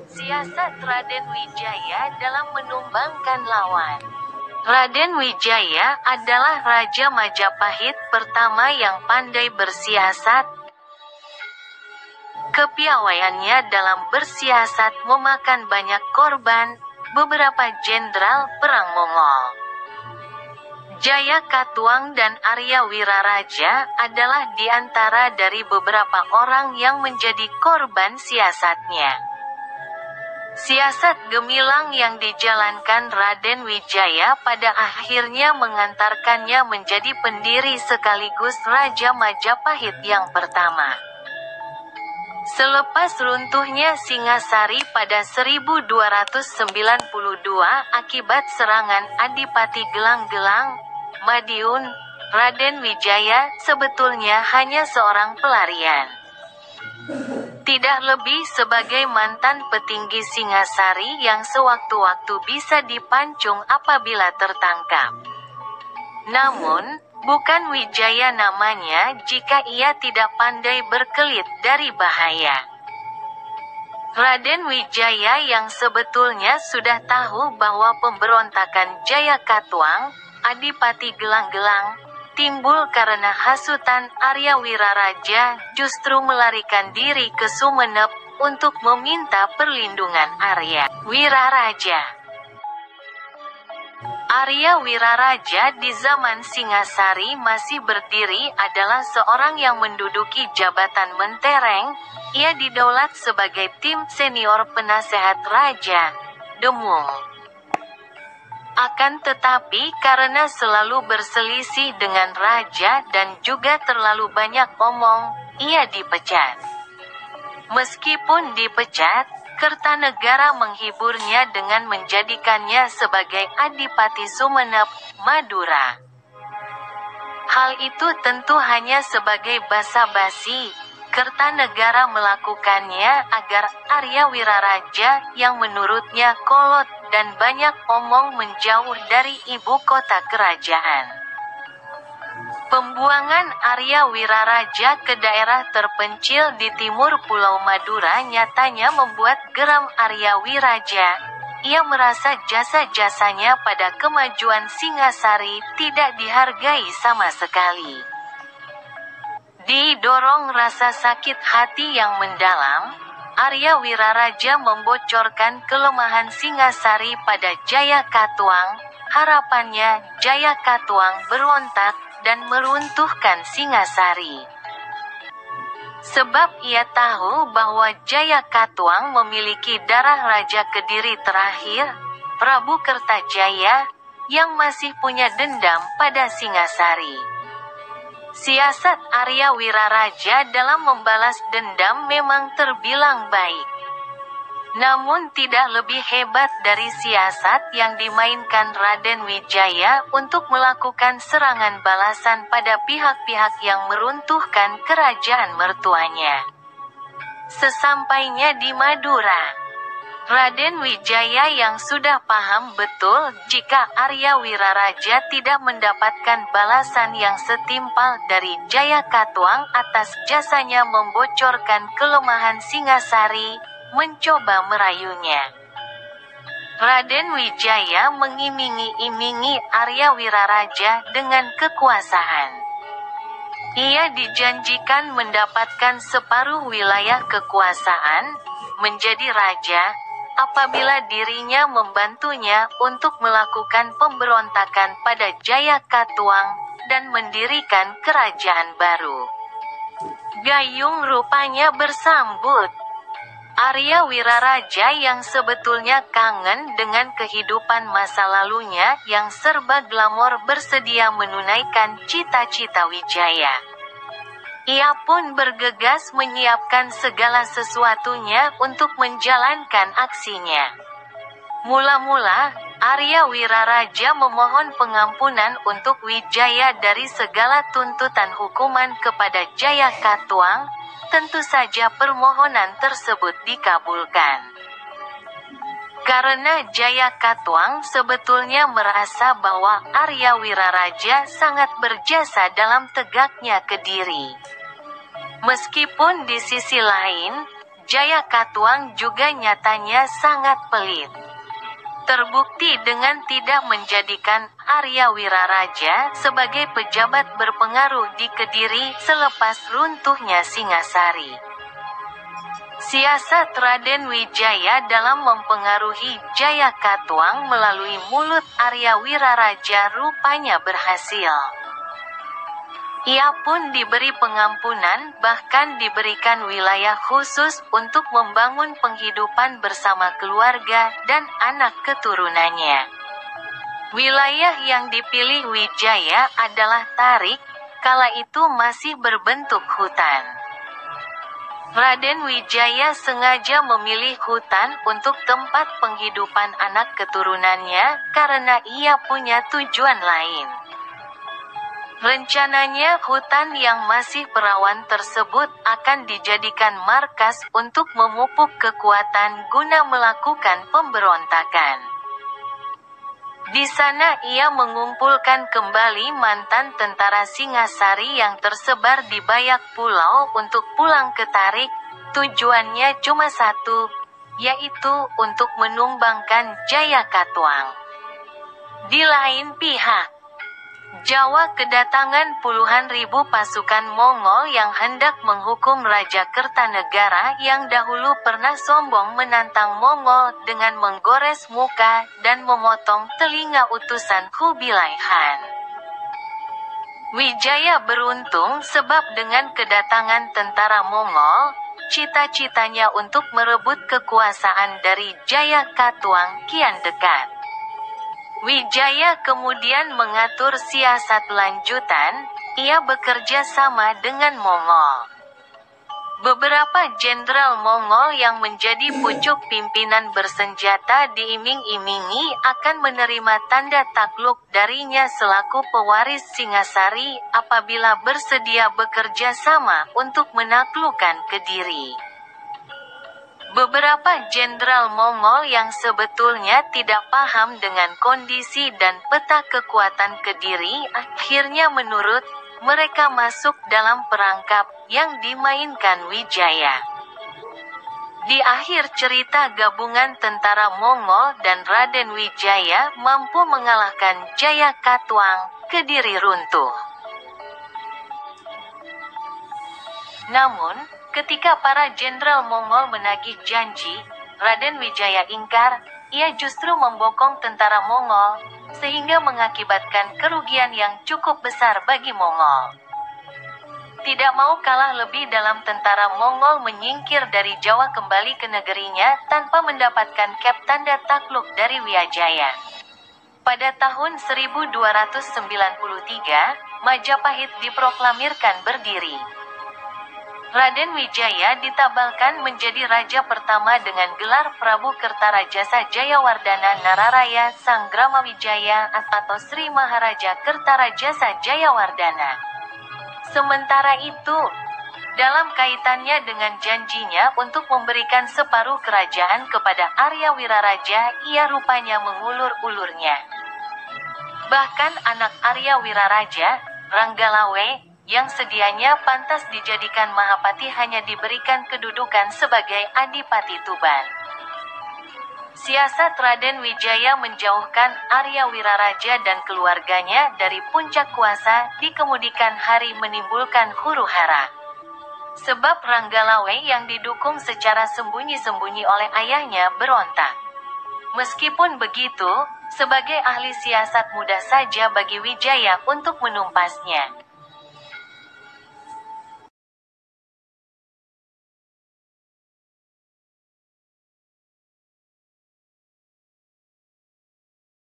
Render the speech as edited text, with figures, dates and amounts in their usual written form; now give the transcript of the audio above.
Siasat Raden Wijaya dalam menumbangkan lawan. Raden Wijaya adalah Raja Majapahit pertama yang pandai bersiasat. Kepiawaiannya dalam bersiasat memakan banyak korban, beberapa jenderal perang Mongol. Jaya Katuang dan Arya Wiraraja adalah di antara dari beberapa orang yang menjadi korban siasatnya. Siasat gemilang yang dijalankan Raden Wijaya pada akhirnya mengantarkannya menjadi pendiri sekaligus Raja Majapahit yang pertama. Selepas runtuhnya Singasari pada 1292 akibat serangan Adipati Gelang-Gelang, Madiun, Raden Wijaya sebetulnya hanya seorang pelarian. Tidak lebih sebagai mantan petinggi Singasari yang sewaktu-waktu bisa dipancung apabila tertangkap. Namun, bukan Wijaya namanya jika ia tidak pandai berkelit dari bahaya. Raden Wijaya yang sebetulnya sudah tahu bahwa pemberontakan Jaya Katuang, Adipati Gelang-Gelang, timbul karena hasutan Arya Wiraraja, justru melarikan diri ke Sumenep untuk meminta perlindungan Arya Wiraraja. Arya Wiraraja di zaman Singasari masih berdiri adalah seorang yang menduduki jabatan mentereng. Ia didaulat sebagai tim senior penasehat Raja Demung. Akan tetapi karena selalu berselisih dengan raja dan juga terlalu banyak omong, ia dipecat. Meskipun dipecat, Kertanegara menghiburnya dengan menjadikannya sebagai Adipati Sumenep, Madura. Hal itu tentu hanya sebagai basa-basi. Kertanegara melakukannya agar Arya Wiraraja yang menurutnya kolot dan banyak omong menjauh dari ibu kota kerajaan. Pembuangan Arya Wiraraja ke daerah terpencil di timur Pulau Madura nyatanya membuat geram Arya Wiraja. Ia merasa jasa-jasanya pada kemajuan Singasari tidak dihargai sama sekali. Didorong rasa sakit hati yang mendalam, Arya Wiraraja membocorkan kelemahan Singasari pada Jaya Katuang. Harapannya Jaya Katuang berontak dan meruntuhkan Singasari. Sebab ia tahu bahwa Jaya Katuang memiliki darah Raja Kediri terakhir, Prabu Kertajaya, yang masih punya dendam pada Singasari. Siasat Arya Wiraraja dalam membalas dendam memang terbilang baik. Namun tidak lebih hebat dari siasat yang dimainkan Raden Wijaya untuk melakukan serangan balasan pada pihak-pihak yang meruntuhkan kerajaan mertuanya. Sesampainya di Madura, Raden Wijaya yang sudah paham betul jika Arya Wiraraja tidak mendapatkan balasan yang setimpal dari Jaya Katuang atas jasanya membocorkan kelemahan Singasari, mencoba merayunya. Raden Wijaya mengiming-imingi Arya Wiraraja dengan kekuasaan. Ia dijanjikan mendapatkan separuh wilayah kekuasaan, menjadi raja, apabila dirinya membantunya untuk melakukan pemberontakan pada Jaya Katuang dan mendirikan kerajaan baru. Gayung rupanya bersambut. Arya Wiraraja yang sebetulnya kangen dengan kehidupan masa lalunya yang serba glamor bersedia menunaikan cita-cita Wijaya. Ia pun bergegas menyiapkan segala sesuatunya untuk menjalankan aksinya. Mula-mula, Arya Wiraraja memohon pengampunan untuk Wijaya dari segala tuntutan hukuman kepada Jaya Katuang. Tentu saja permohonan tersebut dikabulkan. Karena Jaya Katuang sebetulnya merasa bahwa Arya Wiraraja sangat berjasa dalam tegaknya Kediri. Meskipun di sisi lain, Jaya Katuang juga nyatanya sangat pelit. Terbukti dengan tidak menjadikan Arya Wiraraja sebagai pejabat berpengaruh di Kediri selepas runtuhnya Singasari. Siasat Raden Wijaya dalam mempengaruhi Jaya Katuang melalui mulut Arya Wiraraja rupanya berhasil. Ia pun diberi pengampunan, bahkan diberikan wilayah khusus untuk membangun penghidupan bersama keluarga dan anak keturunannya. Wilayah yang dipilih Wijaya adalah Tarik, kala itu masih berbentuk hutan. Raden Wijaya sengaja memilih hutan untuk tempat penghidupan anak keturunannya karena ia punya tujuan lain. Rencananya hutan yang masih perawan tersebut akan dijadikan markas untuk memupuk kekuatan guna melakukan pemberontakan. Di sana ia mengumpulkan kembali mantan tentara Singasari yang tersebar di banyak pulau untuk pulang ke Tarik. Tujuannya cuma satu, yaitu untuk menumbangkan Jaya Katuang. Di lain pihak, Jawa kedatangan puluhan ribu pasukan Mongol yang hendak menghukum Raja Kertanegara yang dahulu pernah sombong menantang Mongol dengan menggores muka dan memotong telinga utusan Kubilai Khan. Wijaya beruntung sebab dengan kedatangan tentara Mongol, cita-citanya untuk merebut kekuasaan dari Jaya Katuang kian dekat. Wijaya kemudian mengatur siasat lanjutan, ia bekerja sama dengan Mongol. Beberapa jenderal Mongol yang menjadi pucuk pimpinan bersenjata diiming-imingi akan menerima tanda takluk darinya selaku pewaris Singasari apabila bersedia bekerja sama untuk menaklukkan Kediri. Beberapa jenderal Mongol yang sebetulnya tidak paham dengan kondisi dan peta kekuatan Kediri akhirnya menurut mereka masuk dalam perangkap yang dimainkan Wijaya. Di akhir cerita gabungan tentara Mongol dan Raden Wijaya mampu mengalahkan Jaya Katuang, Kediri runtuh. Namun, ketika para jenderal Mongol menagih janji, Raden Wijaya ingkar, ia justru membokong tentara Mongol, sehingga mengakibatkan kerugian yang cukup besar bagi Mongol. Tidak mau kalah lebih dalam tentara Mongol menyingkir dari Jawa kembali ke negerinya tanpa mendapatkan cap tanda takluk dari Wijaya. Pada tahun 1293, Majapahit diproklamirkan berdiri. Raden Wijaya ditabalkan menjadi raja pertama dengan gelar Prabu Kertarajasa Jayawardana Nararaya Sanggrama Wijaya atau Sri Maharaja Kertarajasa Jayawardana. Sementara itu, dalam kaitannya dengan janjinya untuk memberikan separuh kerajaan kepada Arya Wiraraja, ia rupanya mengulur-ulurnya. Bahkan anak Arya Wiraraja, Ranggalawe, yang sedianya pantas dijadikan Mahapati hanya diberikan kedudukan sebagai Adipati Tuban. Siasat Raden Wijaya menjauhkan Arya Wiraraja dan keluarganya dari puncak kuasa di kemudian hari menimbulkan huru-hara. Sebab Ranggalawe yang didukung secara sembunyi-sembunyi oleh ayahnya berontak. Meskipun begitu, sebagai ahli siasat mudah saja bagi Wijaya untuk menumpasnya.